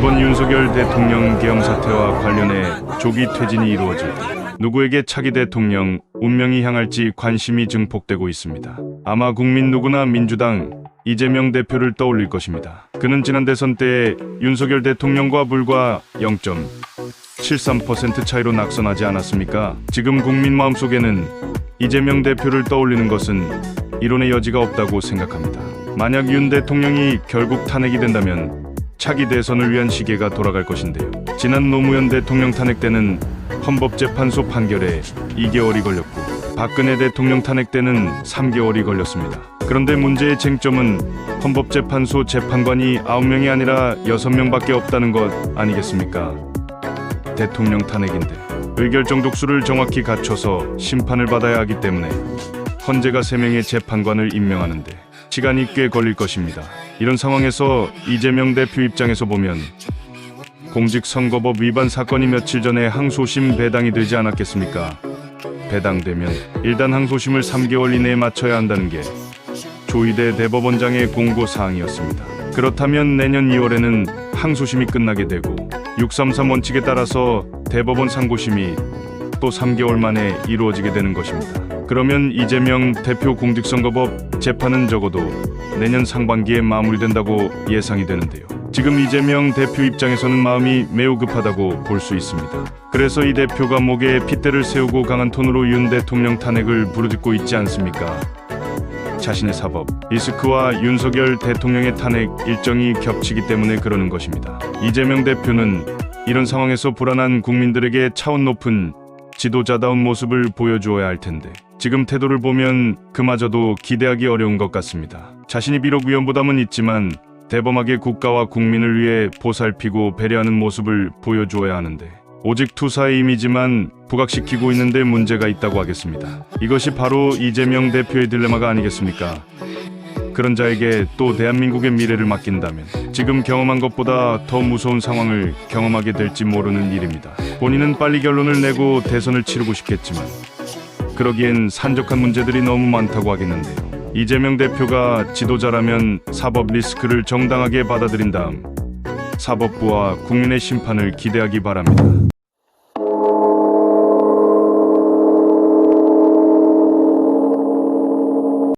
이번 윤석열 대통령 계엄 사태와 관련해 조기 퇴진이 이루어질 때 누구에게 차기 대통령 운명이 향할지 관심이 증폭되고 있습니다. 아마 국민 누구나 민주당 이재명 대표를 떠올릴 것입니다. 그는 지난 대선 때 윤석열 대통령과 불과 0.73% 차이로 낙선하지 않았습니까? 지금 국민 마음속에는 이재명 대표를 떠올리는 것은 이론의 여지가 없다고 생각합니다. 만약 윤 대통령이 결국 탄핵이 된다면 차기 대선을 위한 시계가 돌아갈 것인데요. 지난 노무현 대통령 탄핵 때는 헌법재판소 판결에 2개월이 걸렸고 박근혜 대통령 탄핵 때는 3개월이 걸렸습니다. 그런데 문제의 쟁점은 헌법재판소 재판관이 9명이 아니라 6명밖에 없다는 것 아니겠습니까? 대통령 탄핵인데 의결정 독수를 정확히 갖춰서 심판을 받아야 하기 때문에 헌재가 3명의 재판관을 임명하는데 시간이 꽤 걸릴 것입니다. 이런 상황에서 이재명 대표 입장에서 보면 공직선거법 위반 사건이 며칠 전에 항소심 배당이 되지 않았겠습니까? 배당되면 일단 항소심을 3개월 이내에 마쳐야 한다는 게 조희대 대법원장의 공고사항이었습니다. 그렇다면 내년 2월에는 항소심이 끝나게 되고 633 원칙에 따라서 대법원 상고심이 또 3개월 만에 이루어지게 되는 것입니다. 그러면 이재명 대표 공직선거법 재판은 적어도 내년 상반기에 마무리된다고 예상이 되는데요. 지금 이재명 대표 입장에서는 마음이 매우 급하다고 볼 수 있습니다. 그래서 이 대표가 목에 핏대를 세우고 강한 톤으로 윤 대통령 탄핵을 부르짖고 있지 않습니까? 자신의 사법 리스크와 윤석열 대통령의 탄핵 일정이 겹치기 때문에 그러는 것입니다. 이재명 대표는 이런 상황에서 불안한 국민들에게 차원 높은 지도자다운 모습을 보여주어야 할 텐데 지금 태도를 보면 그마저도 기대하기 어려운 것 같습니다. 자신이 비록 위험부담은 있지만 대범하게 국가와 국민을 위해 보살피고 배려하는 모습을 보여주어야 하는데 오직 투사의 이미지만 부각시키고 있는데 문제가 있다고 하겠습니다. 이것이 바로 이재명 대표의 딜레마가 아니겠습니까? 그런 자에게 또 대한민국의 미래를 맡긴다면 지금 경험한 것보다 더 무서운 상황을 경험하게 될지 모르는 일입니다. 본인은 빨리 결론을 내고 대선을 치르고 싶겠지만 그러기엔 산적한 문제들이 너무 많다고 하겠는데요. 이재명 대표가 지도자라면 사법 리스크를 정당하게 받아들인 다음 사법부와 국민의 심판을 기대하기 바랍니다.